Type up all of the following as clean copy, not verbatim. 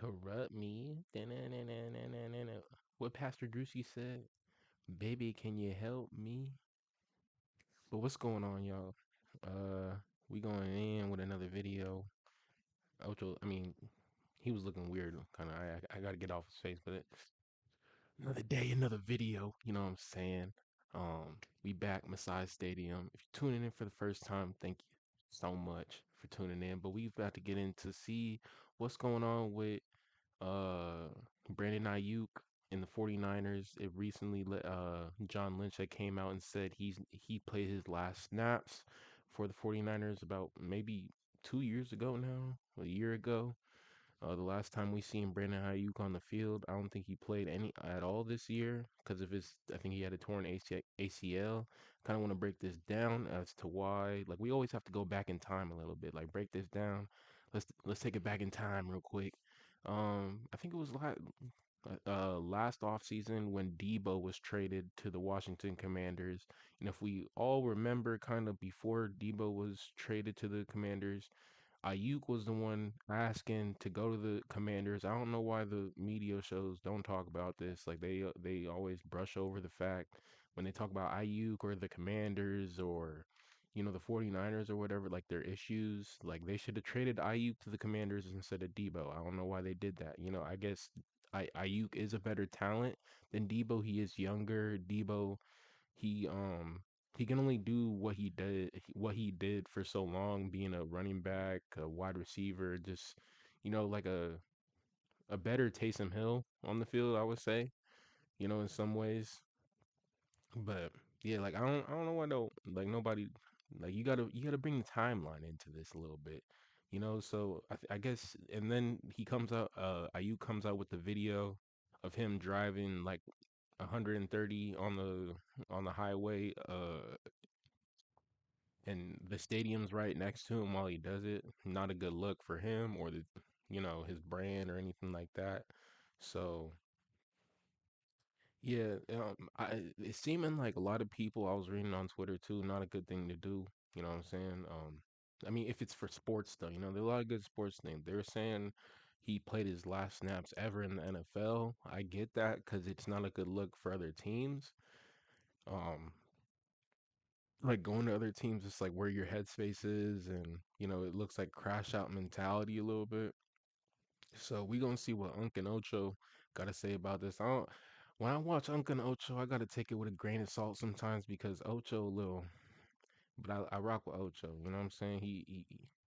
corrupt me. What Pastor Drewski said, baby, can you help me? But what's going on, y'all? Uh, we going in with another video. Ocho, I mean, he was looking weird, kind of. I gotta get off his face, but another day, another video. You know what I'm saying? We back, Messiah Stadium. If you're tuning in for the first time, thank you so much for tuning in. But we've got to get in to see what's going on with uh Brandon Ayuk and the 49ers. It recently John Lynch had came out and said he played his last snaps for the 49ers about maybe 2 years ago now, a year ago. The last time we seen Brandon Ayuk on the field, I don't think he played any at all this year because of his. I think he had a torn ACL. Kind of want to break this down as to why. Like we always have to go back in time a little bit. Like break this down. Let's take it back in time real quick. I think it was last offseason when Debo was traded to the Washington Commanders. And if we all remember, kind of before Debo was traded to the Commanders, Ayuk was the one asking to go to the Commanders. I don't know why the media shows don't talk about this. Like they always brush over the fact when they talk about Ayuk or the Commanders or the 49ers or whatever, like their issues, like they should have traded Ayuk to the Commanders instead of Debo. I don't know why they did that. I guess Ayuk is a better talent than Debo. He is younger. Debo he he can only do what he did for so long, being a running back, a wide receiver, just like a better Taysom Hill on the field, I would say, in some ways. But yeah, like I don't know why though, like nobody, like you gotta bring the timeline into this a little bit. So I guess, and then he comes out, Ayuk comes out with the video of him driving like 130 on the highway, and the stadium's right next to him while he does it. Not a good look for him or his brand or anything like that. So yeah, it's seeming like a lot of people I was reading on Twitter too, not a good thing to do. You know what I'm saying? I mean, if it's for sports though, there are a lot of good sports things. They're saying he played his last snaps ever in the NFL. I get that because it's not a good look for other teams. Um, like going to other teams, it's like where your headspace is, and it looks like crash out mentality a little bit. So we gonna see what Unc and Ocho gotta say about this. I don't. When I watch Unc and Ocho, I gotta take it with a grain of salt sometimes because Ocho a little, but I rock with Ocho. You know what I'm saying?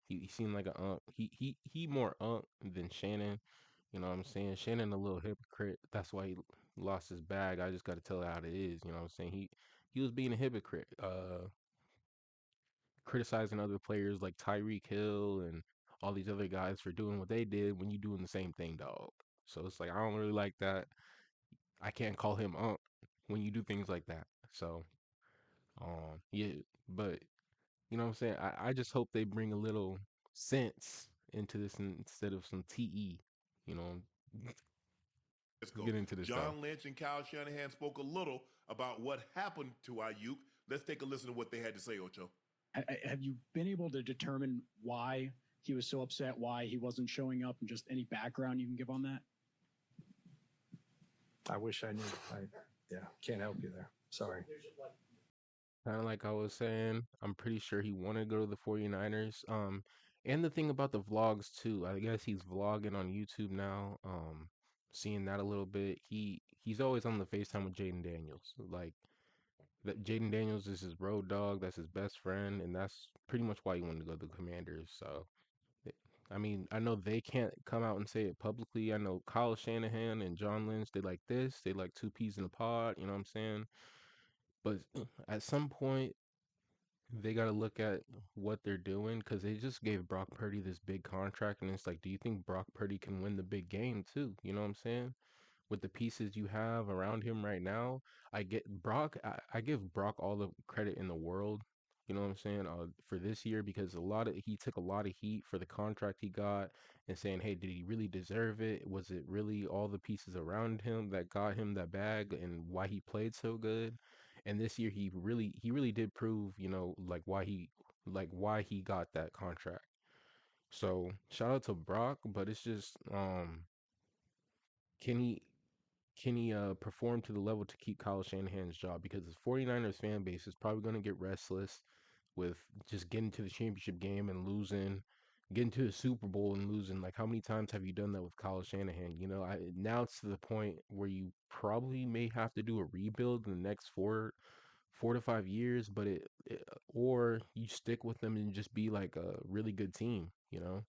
He seemed like a Unc. He more Unc than Shannon. You know what I'm saying? Shannon a little hypocrite. That's why he lost his bag. I just gotta tell it how it is. You know what I'm saying? He was being a hypocrite. Criticizing other players like Tyreek Hill and all these other guys for doing what they did when you doing the same thing, dog. So it's like I don't really like that. I can't call him when you do things like that. So yeah, but you know what I'm saying? I just hope they bring a little sense into this instead of some TE. You know, let's Francisco. get into this though. John Lynch and Kyle Shanahan spoke a little about what happened to Ayuk. Let's take a listen to what they had to say, Ocho. Have you been able to determine why he was so upset, why he wasn't showing up, and just any background you can give on that? I wish I knew. Yeah, can't help you there. Sorry. Kind of like I was saying, I'm pretty sure he wanted to go to the 49ers. And the thing about the vlogs too, I guess he's vlogging on YouTube now. Seeing that a little bit. He's always on the FaceTime with Jaden Daniels. Like that Jaden Daniels is his road dog, that's his best friend, and that's pretty much why he wanted to go to the Commanders. So eh, I mean, I know they can't come out and say it publicly. I know Kyle Shanahan and John Lynch, they like this. They like two peas in a pod, you know what I'm saying? But at some point they got to look at what they're doing because they just gave Brock Purdy this big contract, and it's like, do you think Brock Purdy can win the big game too? You know what I'm saying? With the pieces you have around him right now, I get Brock. I give Brock all the credit in the world. You know what I'm saying? For this year, because he took a lot of heat for the contract he got, and saying, hey, did he really deserve it? Was it really all the pieces around him that got him that bag, and why he played so good? And this year, he really did prove, like why he got that contract. So shout out to Brock, but it's just can he perform to the level to keep Kyle Shanahan's job? Because the 49ers fan base is probably going to get restless with just getting to the championship game and losing, getting to the Super Bowl and losing. Like, how many times have you done that with Kyle Shanahan? You know, now it's to the point where you probably may have to do a rebuild in the next 4 to 5 years, but or you stick with them and just be like a really good team, you know?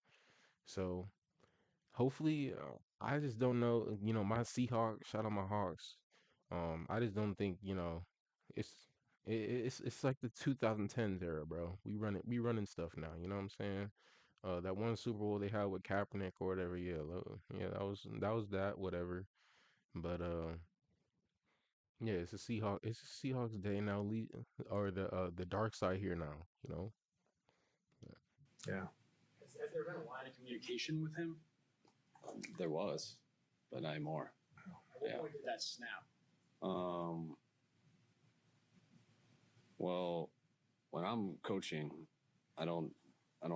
So hopefully, I just don't know. You know, my Seahawks. Shout out my Hawks. I just don't think it's it's like the 2010s era, bro. We running stuff now. You know what I'm saying? That one Super Bowl they had with Kaepernick or whatever. Yeah, yeah, that was that whatever. But yeah, it's a Seahawk. It's a Seahawks day now. Or the dark side here now. You know. Yeah. Has there been a line of communication with him? There was, but not anymore. At what point did that snap? Well, when I'm coaching, I don't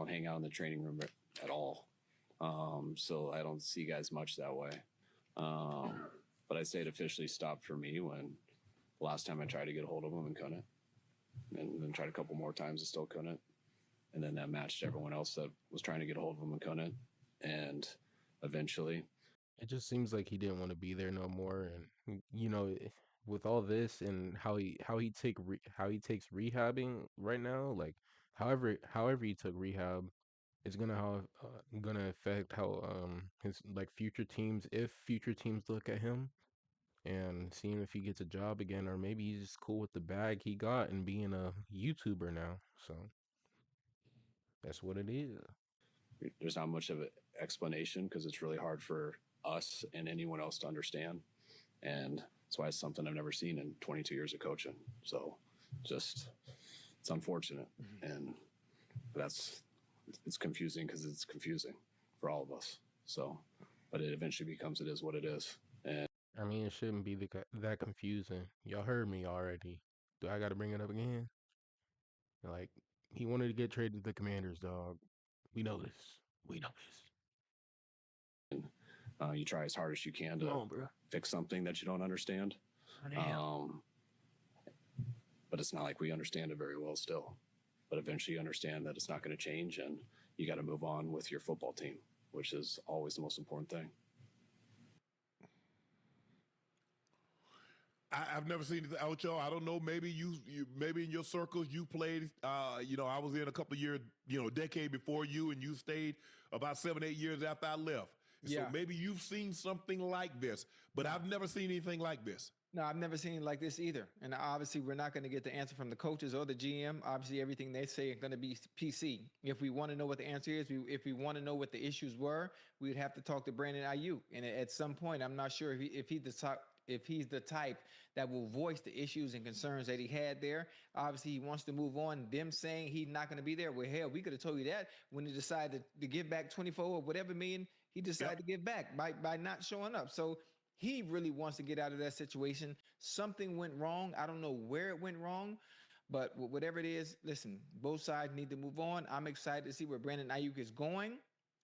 hang out in the training room at all. So I don't see guys much that way. But I'd say it officially stopped for me when last time I tried to get a hold of him and couldn't, and then tried a couple more times and still couldn't. And then that matched everyone else that was trying to get a hold of him and couldn't. And eventually, It just seems like he didn't want to be there no more, and with all this and how he takes rehabbing right now, like however he took rehab, it's gonna affect how his like future teams, if future teams look at him and seeing if he gets a job again, or maybe he's just cool with the bag he got and being a YouTuber now. So that's what it is. there's not much of an explanation because it's really hard for us and anyone else to understand. And that's why it's something I've never seen in 22 years of coaching. So just, it's unfortunate. And it's confusing because it's confusing for all of us. So, but it eventually becomes, it is what it is. And I mean, it shouldn't be that confusing. Y'all heard me already. Do I got to bring it up again? Like, he wanted to get traded to the Commanders, dog. We know this. We know this. you try as hard as you can Come to on, bro. fix something that you don't understand. But it's not like we understand it very well still. But eventually you understand that it's not going to change and you got to move on with your football team, which is always the most important thing. I've never seen it out, y'all. I don't know. Maybe you maybe in your circles you played. I was in a couple of years, decade before you, and you stayed about 7-8 years after I left. Yeah. So maybe you've seen something like this, but I've never seen anything like this. No, I've never seen it like this either. And obviously, we're not going to get the answer from the coaches or the GM. Obviously, everything they say is going to be PC. If we want to know what the answer is, if we want to know what the issues were, we'd have to talk to Brandon Ayuk. And at some point, I'm not sure if he's the type that will voice the issues and concerns that he had there. Obviously, he wants to move on. Them saying he's not going to be there, well, hell, we could have told you that when he decided to give back 24 or whatever million he decided to give back by not showing up. So he really wants to get out of that situation. Something went wrong. I don't know where it went wrong, but whatever it is, listen, both sides need to move on. I'm excited to see where Brandon Ayuk is going.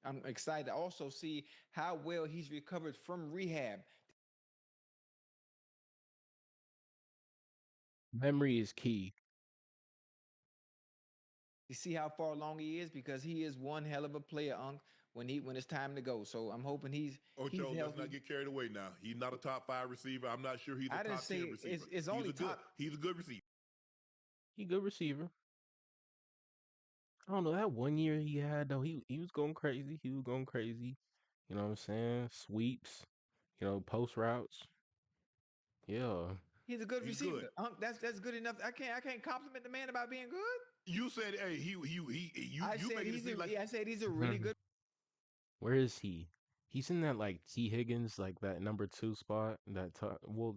I'm excited to also see how well he's recovered from rehab. Memory is key. To see how far along he is, because he is one hell of a player, Unc, when it's time to go. So I'm hoping he's Ocho, let's healthy. not get carried away now. He's not a top 5 receiver. I'm not sure he's a I didn't top say 10 receiver. it's only top. He's a good receiver. He good receiver. I don't know, that one year he had though, he was going crazy. He was going crazy. You know what I'm saying? Sweeps, post routes. Yeah. He's a good He's receiver. good. Unc, that's good enough. I can't compliment the man about being good. You said, hey, you make it seem like I said he's a really good. Where is he? He's in that like T Higgins, like that number 2 spot.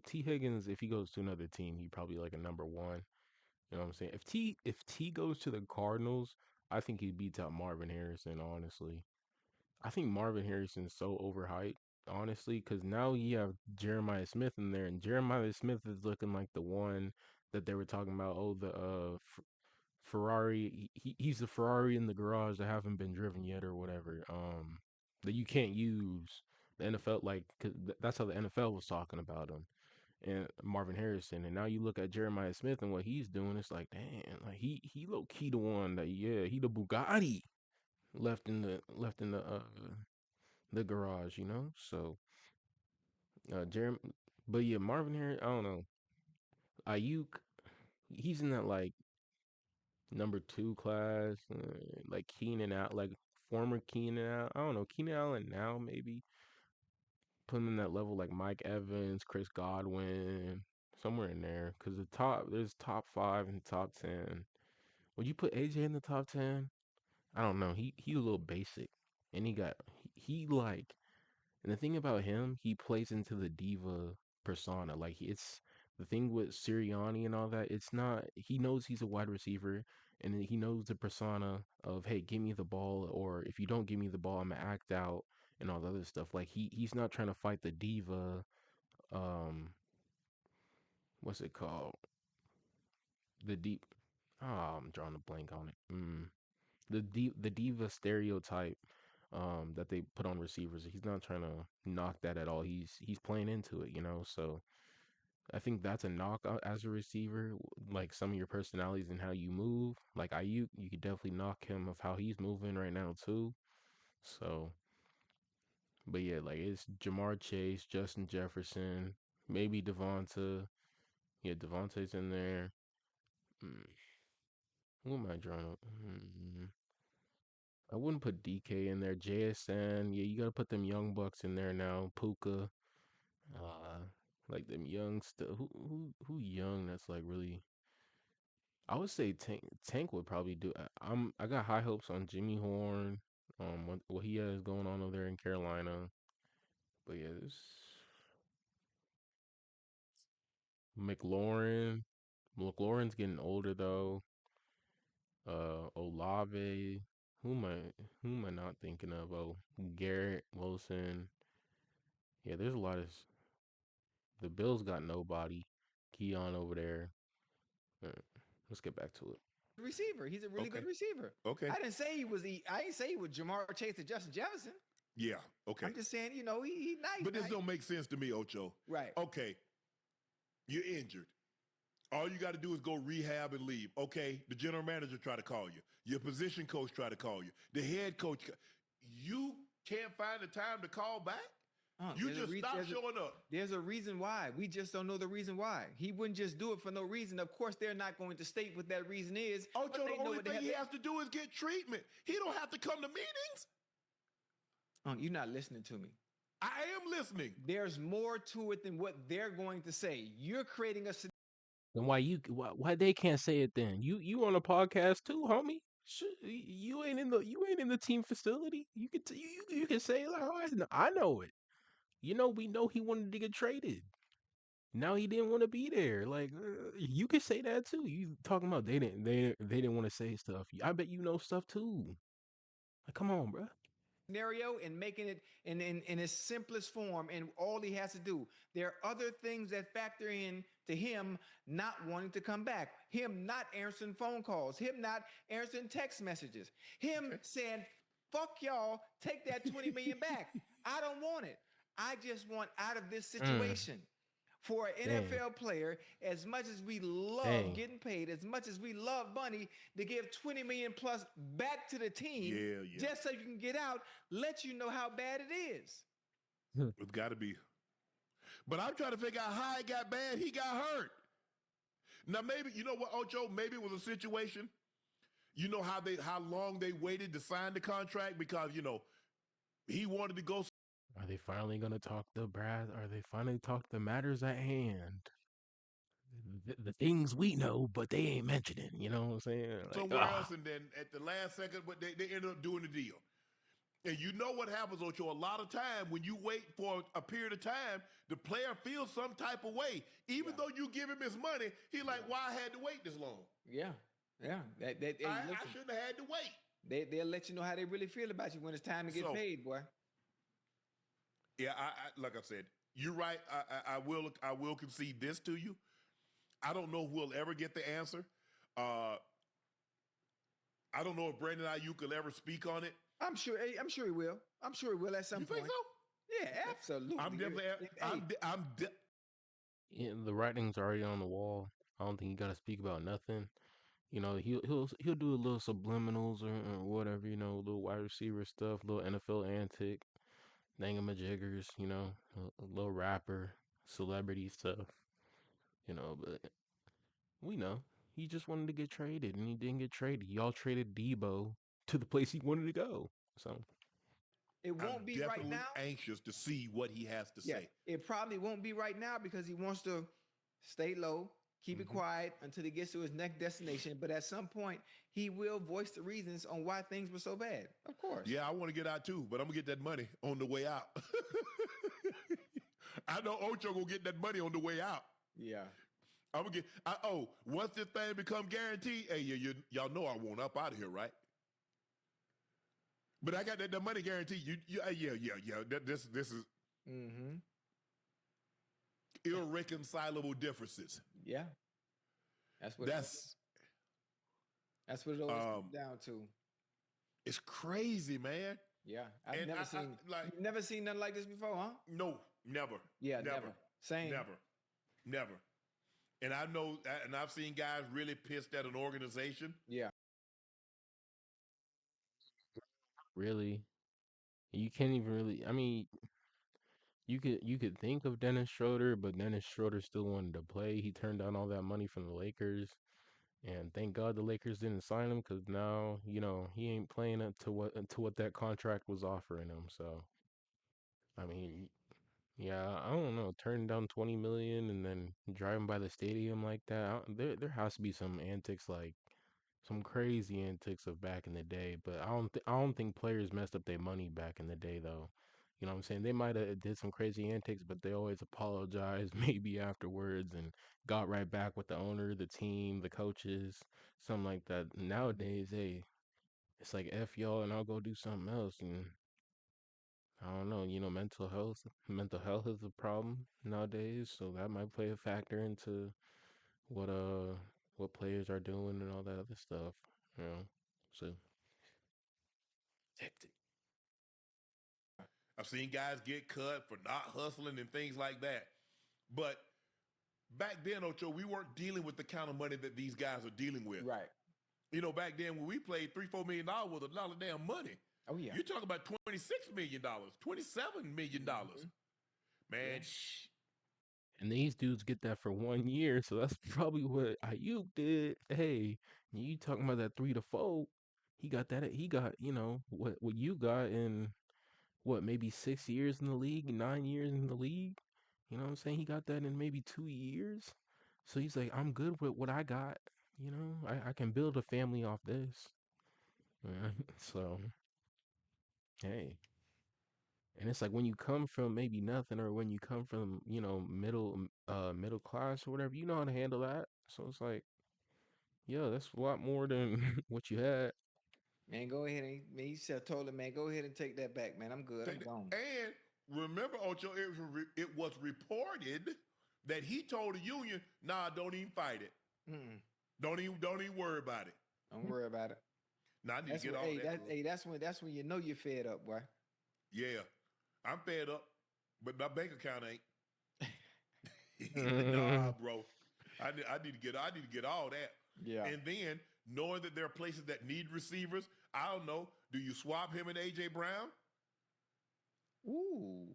T Higgins, if he goes to another team, he probably like a number 1. You know what I'm saying? If T goes to the Cardinals, I think he beats out Marvin Harrison, honestly. I think Marvin Harrison's so overhyped, honestly, because now you have Jeremiah Smith in there, and Jeremiah Smith is looking like the one that they were talking about. Oh, the Ferrari. He's the Ferrari in the garage that haven't been driven yet, or whatever. That you can't use, The NFL, like, 'cause that's how the NFL was talking about him and Marvin Harrison. And now you look at Jeremiah Smith and what he's doing. It's like, damn, like he low key the one that he the Bugatti left in the garage, you know. So Jeremy, but yeah, Marvin Harrison. I don't know. Ayuk, he's in that like number two class, like Keenan out, like former Keenan out. I don't know Keenan Allen now maybe put him in that level like Mike Evans, Chris Godwin, somewhere in there. Cause there's top 5 and top 10. Would you put AJ in the top 10? I don't know. He's a little basic, and he like, and the thing about him, he plays into the diva persona. Like it's the thing with Sirianni and all that. It's not. He knows he's a wide receiver, and he knows the persona of, hey, give me the ball, or if you don't give me the ball, I'm gonna act out and all the other stuff. Like he's not trying to fight the diva. Um, what's it called? The deep. Oh, I'm drawing a blank on it. The diva stereotype that they put on receivers. He's not trying to knock that at all. He's playing into it, you know. So I think that's a knock as a receiver, like some of your personalities and how you move. Like you could definitely knock him of how he's moving right now too. So, but yeah, like it's Jamar Chase, Justin Jefferson, maybe Devonta. Yeah, Devonta's in there. Mm, who am I drawing? I wouldn't put DK in there. JSN. Yeah, you gotta put them young bucks in there now. Puka. Uh, like them young stuff. Who young? That's like really. I would say Tank would probably do. I got high hopes on Jimmy Horn. What he has going on over there in Carolina. But yeah, this McLaurin. McLaurin's getting older though. Olave. Who am I? Who am I not thinking of? Oh, Garrett Wilson. Yeah, there's a lot of. The Bills got nobody. Keon over there. Uh, let's get back to it. Receiver. He's a really Okay. good receiver. Okay. I didn't say he was. I didn't say he was Jamar Chase and Justin Jefferson. Yeah. Okay. I'm just saying, he nice. But this nice. don't make sense to me, Ocho. Right. Okay. You're injured. All you got to do is go rehab and leave. Okay. The general manager try to call you. Your position coach try to call you. The head coach. You can't find the time to call back. You just stop showing up. There's a reason why. We just don't know the reason why. He wouldn't just do it for no reason. Of course, they're not going to state what that reason is. Ocho, the only thing he has to do is get treatment. He don't have to come to meetings. You're not listening to me. I am listening. There's more to it than what they're going to say. You're creating a. Then why they can't say it then? You on a podcast too, homie? You ain't in the team facility. You can say it like, oh, I know it. You know, we know he wanted to get traded. Now he didn't want to be there. Like you could say that too. You talking about they didn't want to say stuff. I bet you know stuff too. Like, come on, bro. Scenario and making it in its simplest form, and all he has to do. There are other things that factor in to him not wanting to come back, him not answering phone calls, him not answering text messages, him saying, fuck y'all, take that 20 million back. I don't want it. I just want out of this situation. For an NFL player, as much as we love getting paid, as much as we love money, to give 20 million plus back to the team, just so you can get out, let you know how bad it is. It's got to be. But I'm trying to figure out how it got bad. He got hurt. Now maybe, you know what, Ocho? Maybe it was a situation. You know how long they waited to sign the contract because he wanted to go. Are they finally gonna talk the brass? Are they finally talk the matters at hand? The things we know, but they ain't mentioning. You know what I'm saying? Like, somewhere else, and then at the last second, but they ended up doing the deal. And you know what happens, Ocho? A lot of time when you wait for a period of time, the player feels some type of way. Even though you give him his money, he like, why I had to wait this long? Yeah. I shouldn't have had to wait. They'll let you know how they really feel about you when it's time to get paid, boy. Yeah, I like I said, you're right. I will concede this to you. I don't know if we'll ever get the answer. I don't know if Brandon Ayuk will ever speak on it. I'm sure he will. I'm sure he will at some point. You think so? Yeah, absolutely. I'm definitely. Yeah, the writing's already on the wall. I don't think you got to speak about nothing. You know, he'll do a little subliminals or whatever. You know, little wide receiver stuff, little NFL antic, thingamajiggers. You know, a little rapper, celebrity stuff. You know, but we know he just wanted to get traded, and he didn't get traded. Y'all traded Debo to the place he wanted to go. So It I'm won't be right definitely now. anxious to see what he has to Yeah, say. it probably won't be right now because he wants to stay low, keep it quiet until he gets to his next destination. But at some point, he will voice the reasons on why things were so bad. Of course. Yeah, I want to get out too, but I'm gonna get that money on the way out. I know Ocho gonna get that money on the way out. Yeah. I'm gonna get. Once this thing become guaranteed, hey, y'all know I want up out of here, right? But I got that money guaranteed. Yeah. This is Mm-hmm. irreconcilable differences. Yeah. That's what That's what it always comes down to. it's crazy, man. Yeah. I've And never seen you've never seen nothing like this before, huh? No, never. Yeah, never. Same. Never. And I know, and I've seen guys really pissed at an organization. Yeah. really, you can't even really. I mean, you could think of Dennis Schroeder, but Dennis Schroeder still wanted to play. He turned down all that money from the Lakers, and thank God the Lakers didn't sign him because now he ain't playing up to what that contract was offering him. So I mean, yeah, I don't know. Turning down 20 million and then driving by the stadium like that. There has to be some antics, like some crazy antics of back in the day. But I don't think players messed up their money back in the day though. You know what I'm saying? They might have did some crazy antics, but they always apologized maybe afterwards and got right back with the owner, the team, the coaches, something like that. Nowadays, hey, it's like F y'all and I'll go do something else. And I don't know, mental health is a problem nowadays, so that might play a factor into what what players are doing and all that other stuff, you know. So hectic. I've seen guys get cut for not hustling and things like that. But back then, Ocho, we weren't dealing with the kind of money that these guys are dealing with. Right. You know, back then when we played $3-4 million was a lot of damn money. Oh yeah. You're talking about $26 million, $27 million. Man, And these dudes get that for 1 year, so that's probably what Ayuk did. Hey, you talking about that 3 to 4? He got that. He got what you got in what maybe 6 years in the league, 9 years in the league. You know what I'm saying? He got that in maybe 2 years. So he's like, I'm good with what I got. I can build a family off this. Yeah. So hey. And it's like when you come from maybe nothing or when you come from, middle class or whatever, you know how to handle that. So it's like, yeah, that's a lot more than what you had. Man, go ahead and he said told him, man, go ahead and take that back, man. I'm good. I'm gone. And remember, Ocho, it was reported that he told the union, "Nah, don't even fight it. Mm-mm. Don't even worry about it. Don't worry about it. Now I need That's to get when, all hey, that. that's when you know you're fed up, boy. Yeah, I'm fed up, but my bank account ain't. Nah, bro. I need to get all that. Yeah. And then knowing that there are places that need receivers, I don't know. Do you swap him and AJ Brown? Ooh.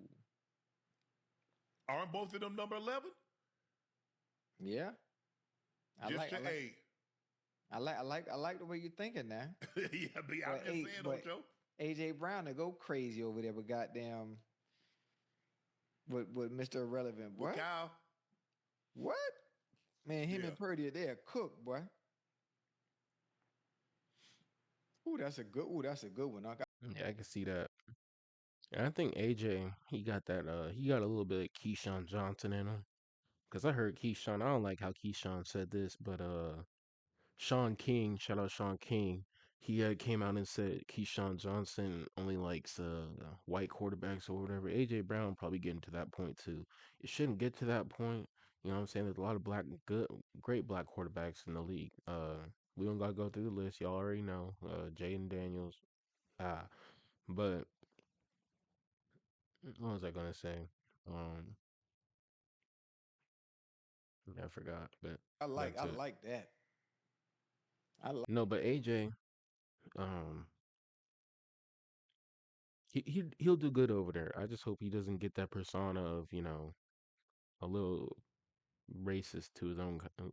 Aren't both of them number 11? Yeah. I like the way you're thinking now. Yeah, but I'm just saying, Ocho. AJ Brown to go crazy over there with goddamn with Mr. Irrelevant. What? Kyle. What? Man, him Yeah. and Purdy are there cook, boy. Ooh, that's a good one. Yeah, I can see that. And I think AJ, he got a little bit of Keyshawn Johnson in him. Cause I heard Keyshawn, I don't like how Keyshawn said this, but Sean King, shout out Sean King. He came out and said Keyshawn Johnson only likes white quarterbacks or whatever. AJ Brown probably getting to that point too. It shouldn't get to that point. You know what I'm saying? There's a lot of great black quarterbacks in the league. We don't gotta go through the list. Y'all already know. Jaden Daniels. But What was I gonna say? Um, I forgot. But back I to like that. I like. no, but AJ, um, he'll do good over there. I just hope he doesn't get that persona of a little racist to his own, a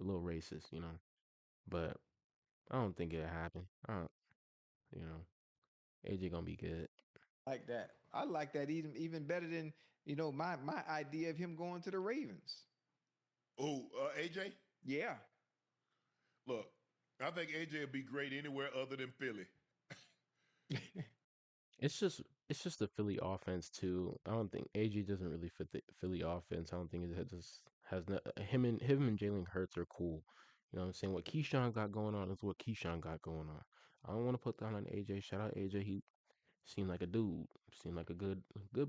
little racist, But I don't think it'll happen. You know, AJ gonna be good. Like that. I like that even better than my idea of him going to the Ravens. Oh, AJ. Yeah. Look, I think AJ would be great anywhere other than Philly. It's just it's just the Philly offense too. I don't think AJ doesn't really fit the Philly offense. I don't think it just has no, him and Jalen Hurts are cool. You know what I'm saying? What Keyshawn got going on is what Keyshawn got going on. I don't want to put that on AJ. Shout out AJ. He seemed like a dude. Seemed like a good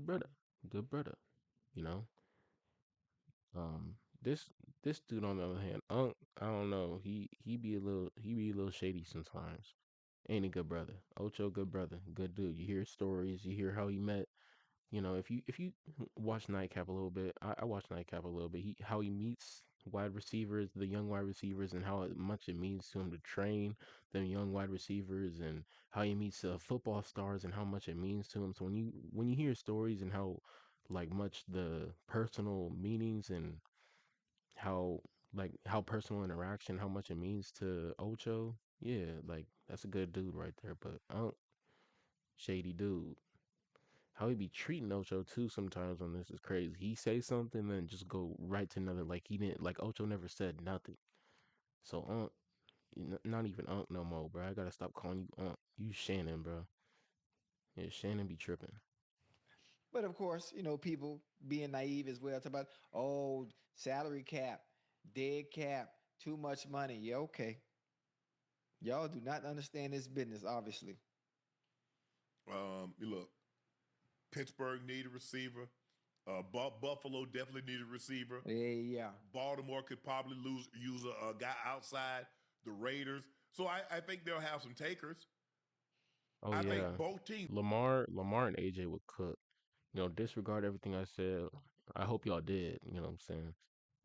brother. Good brother. You know. Um. This this dude on the other hand, I don't know. He be a little shady sometimes. Ain't a good brother. Ocho, good brother, good dude. You hear stories. You hear how he met. If you watch Nightcap a little bit, I watch Nightcap a little bit. How he meets wide receivers, the young wide receivers, and how much it means to him to train them young wide receivers, and how he meets football stars and how much it means to him. So when you hear stories and how like much the personal meanings and how personal interaction, how much it means to Ocho, yeah, like that's a good dude right there. But shady dude. How he be treating Ocho too sometimes on this is crazy. He say something then just go right to another like he didn't like Ocho never said nothing. So not even Unc no more, bro. I gotta stop calling you Unc. You Shannon, bro. Yeah, Shannon be tripping. But of course, people being naive as well. It's about, oh, salary cap, dead cap, too much money. Yeah, okay. Y'all do not understand this business, obviously. Look, Pittsburgh need a receiver. Buffalo definitely need a receiver. Yeah. Baltimore could probably use a guy outside the Raiders. So I think they'll have some takers. Oh I think yeah. both teams. Lamar and AJ would cook. Disregard everything I said. I hope y'all did, you know what I'm saying?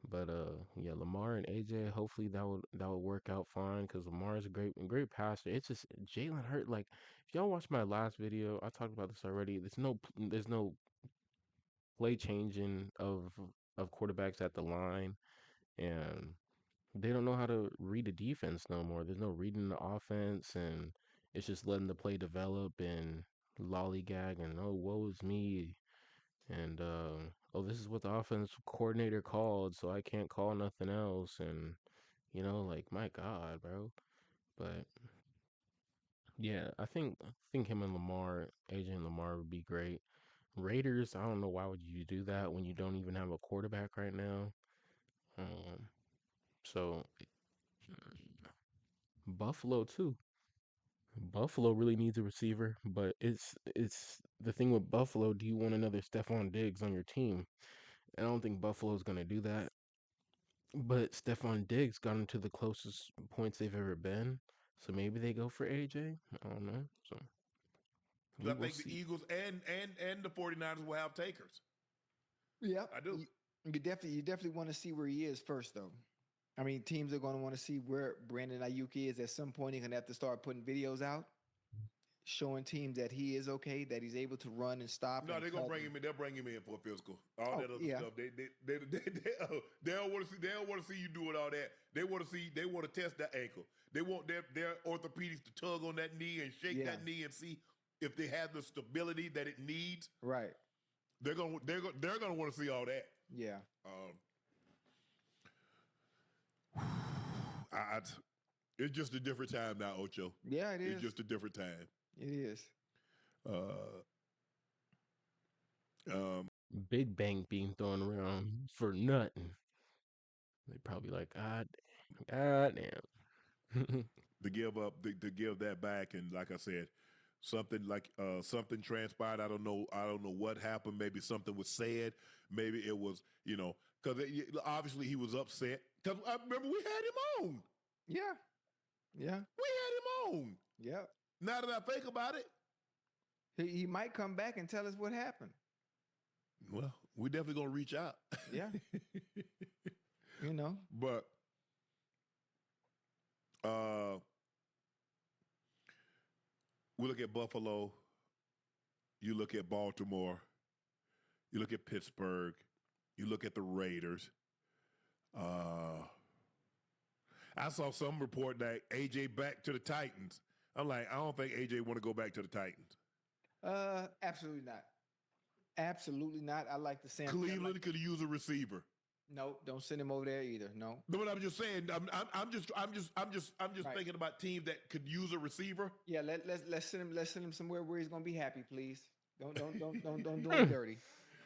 But yeah, Lamar and AJ, hopefully that would work out fine because Lamar is a great passer. It's just Jalen Hurt. Like if y'all watched my last video, I talked about this already. There's no play changing of quarterbacks at the line, and they don't know how to read the defense no more. There's no reading the offense, and it's just letting the play develop and lollygag and oh woe is me and oh this is what the offense coordinator called, so I can't call nothing else and like my God, bro. But yeah, I think him and Lamar, AJ and Lamar would be great. Raiders, I don't know why would you do that when you don't even have a quarterback right now. So Buffalo too. Buffalo really needs a receiver, but it's the thing with Buffalo. Do you want another Stephon Diggs on your team? And I don't think Buffalo's gonna do that. But Stephon Diggs got into the closest points they've ever been, so maybe they go for AJ. I don't know. So we I will think the see. Eagles and the 49ers will have takers. Yep. I do. You definitely want to see where he is first, though. I mean, teams are going to want to see where Brandon Ayuk is. At some point, he's going to have to start putting videos out, showing teams that he is okay, that he's able to run and stop No, and they're gonna cut. bring him in. They'll bring him in for a physical. All Oh, that other yeah. stuff. They don't want to see. They don't want to see you doing all that. They want to see. They want to test that ankle. They want their orthopedics to tug on that knee and shake Yeah. that knee and see if they have the stability that it needs. Right. They're gonna want to see all that. Yeah. It's just a different time now, Ocho. Yeah, it It's is. just a different time. It is. Uh, um, Big Bang being thrown around for nothing. They probably like, God damn. to give that back, and like I said, something transpired. I don't know what happened. Maybe something was said. Maybe it was because obviously he was upset. Because I remember we had him on. Yeah. Yeah. We had him on. Yeah. Now that I think about it, He might come back and tell us what happened. Well, we're definitely gonna reach out. Yeah. You know. But we look at Buffalo, you look at Baltimore, you look at Pittsburgh, you look at the Raiders. I saw some report that AJ back to the Titans. I'm like, I don't think AJ want to go back to the Titans. Absolutely not. Absolutely not. I like the Sam. Cleveland could use a receiver. No, don't send him over there either. No. But I'm just saying, I'm just Right. thinking about teams that could use a receiver. Yeah, let's send him somewhere where he's gonna be happy, please. Don't do him dirty.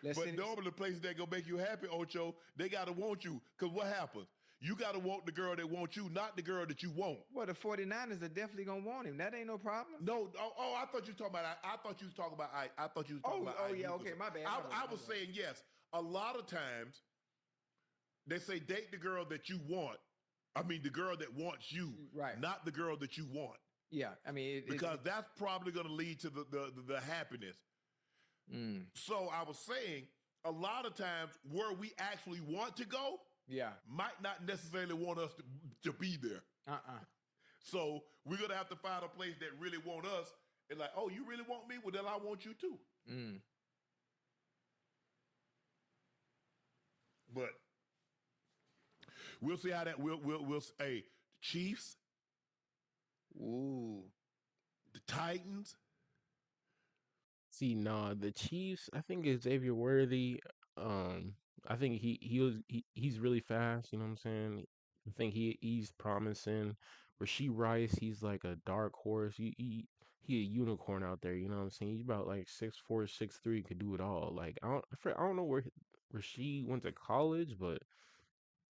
Let's But send him. normally the places that gonna make you happy, Ocho, they gotta want you. Cause what happens? You gotta want the girl that wants you, not the girl that you want. Well, the 49ers are definitely gonna want him. That ain't no problem. No, I thought you was talking about. I thought you was talking about. I thought you was talking about. Oh, yeah, Ayuk or okay, something. my bad. I was saying yes. A lot of times, they say date the girl that you want. I mean, the girl that wants you, Right. not the girl that you want, Yeah, I mean, because that's probably going to lead to the happiness. So I was saying, a lot of times where we actually want to go yeah. might not necessarily want us to be there. So we're gonna have to find a place that really want us, and like, oh, you really want me? Well, then I want you too. But we'll see how that. We'll. Hey, the Chiefs, Ooh. the Titans. See, nah, the Chiefs. I think it's Xavier Worthy. I think he's really fast. You know what I'm saying? I think he's promising. Rasheed Rice, he's like a dark horse. He a unicorn out there. You know what I'm saying? He's about like 6'4", 6'3", could do it all. Like I don't know where Rasheed went to college, but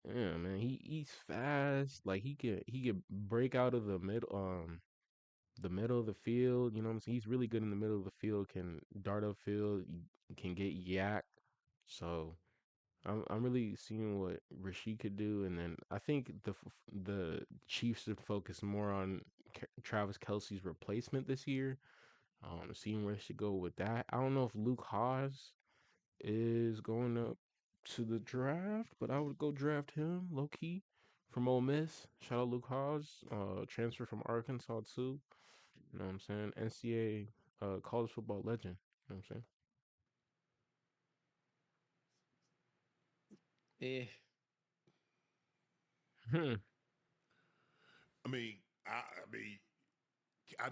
yeah, man, he's fast. Like he could break out of the middle of the field. You know what I'm saying? He's really good in the middle of the field. Can dart upfield. Can get yak. So I'm really seeing what Rasheed could do, and then I think the Chiefs should focus more on Travis Kelce's replacement this year. Seeing where they should go with that. I don't know if Luke Haas is going up to the draft, but I would go draft him low key from Ole Miss. Shout out Luke Haas, transfer from Arkansas too. You know what I'm saying? NCAA college football legend. You know what I'm saying? Yeah. I mean, I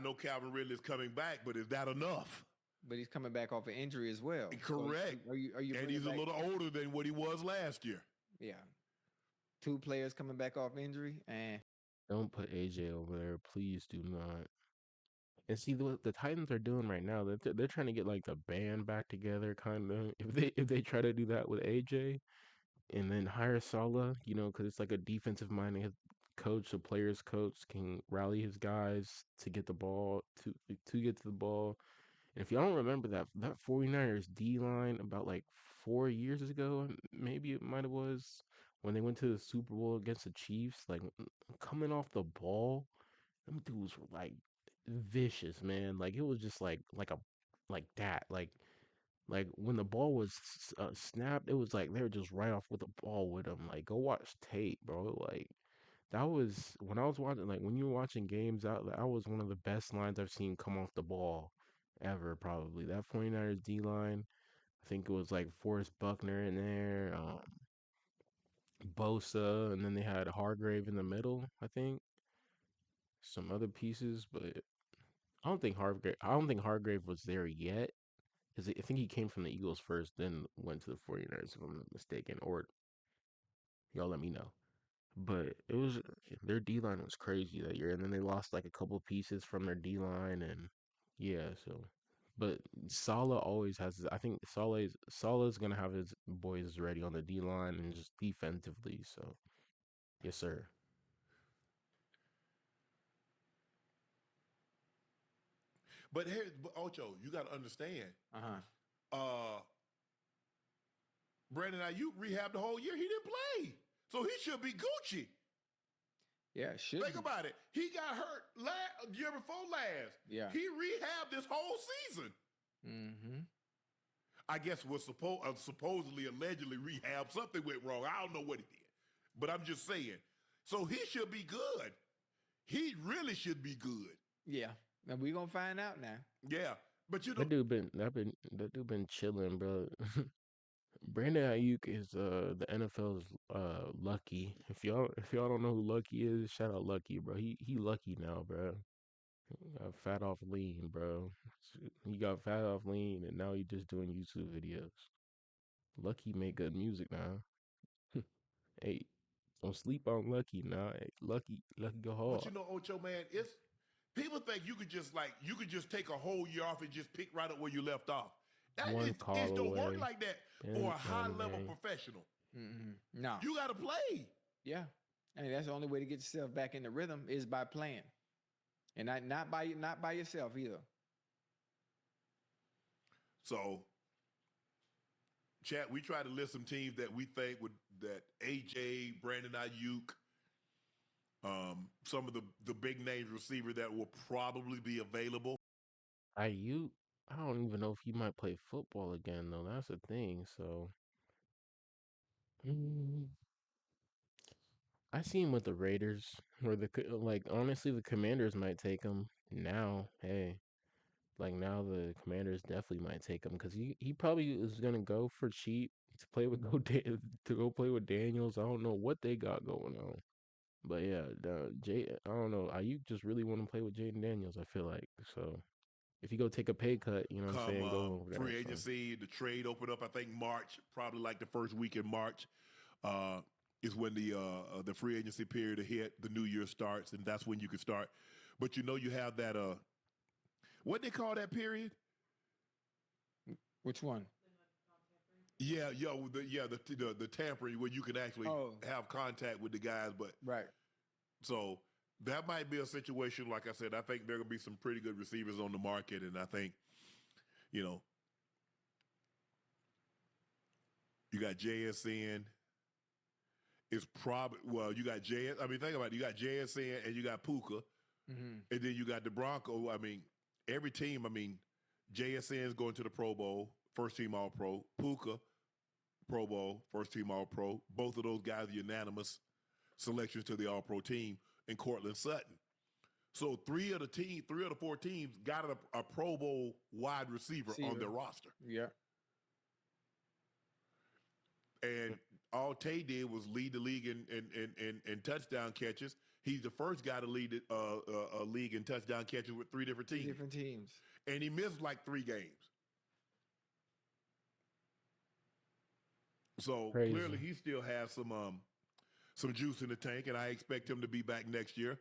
know Calvin Ridley is coming back, but is that enough? But he's coming back off an injury as well. Correct. So are you And bringing he's a back- little older than what he was last year. Yeah. 2 players coming back off injury, and Don't put AJ over there, please do not. And see what the Titans are doing right now. They're trying to get like the band back together, kind of. If they try to do that with AJ, and then hire Saleh, you know, because it's like a defensive minded coach, a players coach can rally his guys to get the ball to get to the ball. And if y'all don't remember that 49ers D line about like 4 years ago, maybe it might have was when they went to the Super Bowl against the Chiefs, like coming off the ball, them dudes were like vicious, man. Like it was just like that, like when the ball was snapped, it was like they were just right off with the ball with them. Like go watch tape, bro. Like that was when I was watching. Like when you were watching games, that was one of the best lines I've seen come off the ball ever. Probably that 49ers D line. I think it was like Forrest Buckner in there, Bosa, and then they had Hargrave in the middle. I think some other pieces, but I don't think Hargrave was there yet. Because I think he came from the Eagles first, then went to the 49ers, if I'm not mistaken. Or y'all let me know. But it was their D line was crazy that year, and then they lost like a couple pieces from their D line, and yeah. So, but Saleh always has. I think Saleh's gonna have his boys ready on the D line and just defensively. So, yes, sir. But Ocho, you got to understand. Brandon Ayuk rehabbed the whole year. He didn't play, so he should be Gucci. yeah, should Think be. about it. He got hurt year before last. Yeah. He rehabbed this whole season. I guess was supposedly, allegedly rehab. Something went wrong. I don't know what he did, but I'm just saying. So he should be good. He really should be good. Yeah. And we're gonna find out now. Yeah, but you know, That dude been chilling, bro. Brandon Ayuk is the NFL's Lucky. If y'all don't know who Lucky is, shout out Lucky, bro. He lucky now, bro. He got fat off lean, bro. He got fat off lean, and now he just doing YouTube videos. Lucky make good music now. Hey, don't sleep on Lucky now. Hey, Lucky go but hard. you know, Ocho man, it's people think you could just take a whole year off and just pick right up where you left off. One It call don't work away. like that Been for a high one level day. professional. No. You got to play. Yeah. I mean, that's the only way to get yourself back in the rhythm is by playing. And not by yourself either. So, chat, we try to list some teams that we think that AJ, Brandon Ayuk, some of the big name receiver that will probably be available. Ayuk, I don't even know if he might play football again though. That's the thing. So, mm, I see him with the Raiders, or like honestly, the Commanders might take him now. Hey, like now the Commanders definitely might take him because he probably is gonna go for cheap to play with to go play with Daniels. I don't know what they got going on, but yeah, I don't know. Ayuk just really want to play with Jaden Daniels. I feel like so. If you go take a pay cut, you know what I'm Come saying, go over there. free So. agency, the trade open up. I think March, probably like the first week in March, is when the free agency period hit. The new year starts, and that's when you can start. But you know, you have that what they call that period? Which one? Yeah, the tampering where you can actually have contact with the guys. But Right. so that might be a situation. Like I said, I think there are gonna be some pretty good receivers on the market, and I think, you know, you got JSN. It's probably you got JS. I mean, think about it. You got JSN and you got Puka, Mm-hmm. and then you got the Bronco. I mean, every team. I mean, JSN is going to the Pro Bowl, first team All Pro. Puka, Pro Bowl, first team All Pro. Both of those guys are unanimous selections to the All Pro team. And Cortland Sutton. So three of the four teams got a Pro Bowl wide receiver on their roster. Yeah. And all Tay did was lead the league in touchdown catches. He's the first guy to lead a league in touchdown catches with three different teams. Different teams. And he missed like 3 games. So Crazy. clearly he still has some juice in the tank, and I expect him to be back next year.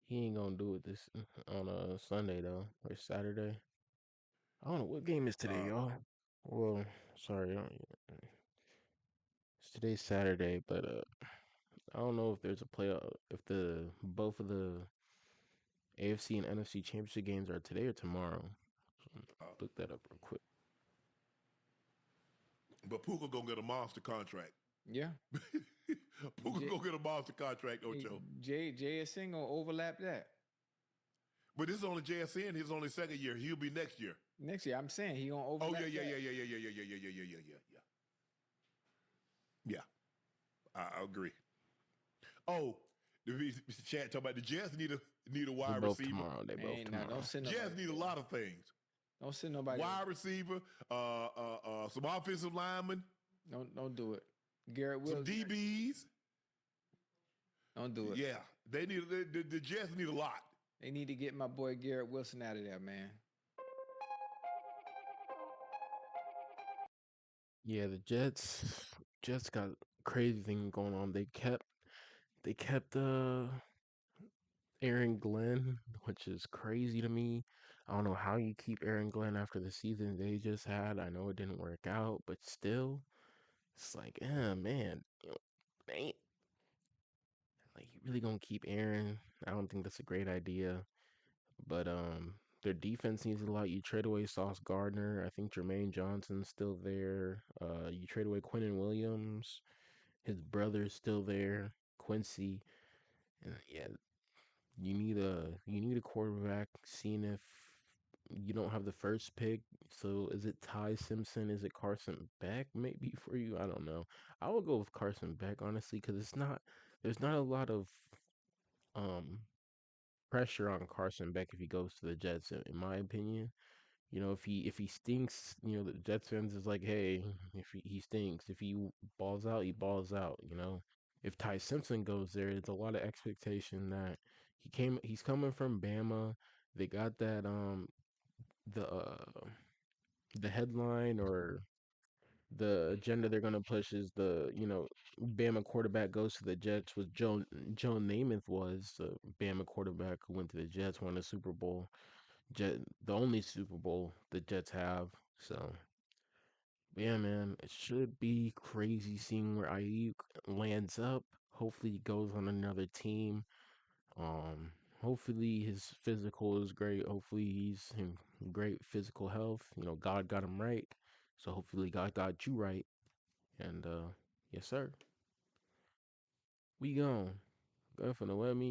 He ain't gonna do it this on a Sunday though, or Saturday. I don't know what game is today, y'all. Well, sorry, it's today's Saturday, but I don't know if there's a playoff. If both of the AFC and NFC championship games are today or tomorrow. So look that up real quick. But Puka gonna get a monster contract. Yeah. Puka gonna get a monster contract, Ocho. JSN gonna overlap that. But this is only JSN. His only second year. He'll be next year. Next year, I'm saying he gonna overlap. Oh yeah. Yeah. I agree. Oh, the chat talking about the Jets need a wide Both receiver. tomorrow. They both tomorrow. Don't send Jets nobody. need a lot of things. Don't send nobody. Wide receiver, some offensive linemen, Don't do it. Garrett some Wilson. DBs. Don't do it. Yeah, they need the Jets need a lot. They need to get my boy Garrett Wilson out of there, man. Yeah, the Jets got crazy thing going on. They kept Aaron Glenn, which is crazy to me. I don't know how you keep Aaron Glenn after the season they just had. I know it didn't work out, but still, it's like, man, ain't like you really gonna keep Aaron? I don't think that's a great idea. But their defense needs a lot. You trade away Sauce Gardner. I think Jermaine Johnson's still there. You trade away Quinnen Williams. His brother's still there, Quincy. And yeah, you need a quarterback. Seeing if you don't have the first pick. So is it Ty Simpson? Is it Carson Beck? Maybe for you, I don't know. I would go with Carson Beck honestly, because there's not a lot of um pressure on Carson Beck if he goes to the Jets, in my opinion. You know, if he stinks, you know, the Jets fans is like, hey, if he stinks, if he balls out, he balls out. You know, if Ty Simpson goes there, it's a lot of expectation that he's coming from Bama. They got that the uh the headline or the agenda they're gonna push is the, you know, Bama quarterback goes to the Jets, with Joe Namath was the Bama quarterback who went to the Jets, won a Super Bowl. The only Super Bowl the Jets have. So yeah, man, it should be crazy seeing where Ayuk lands up. Hopefully, he goes on another team. Um, Hopefully his physical is great. Hopefully he's in great physical health. You know, God got him right. So hopefully God got you right. And yes, sir. We gone. Go for the let me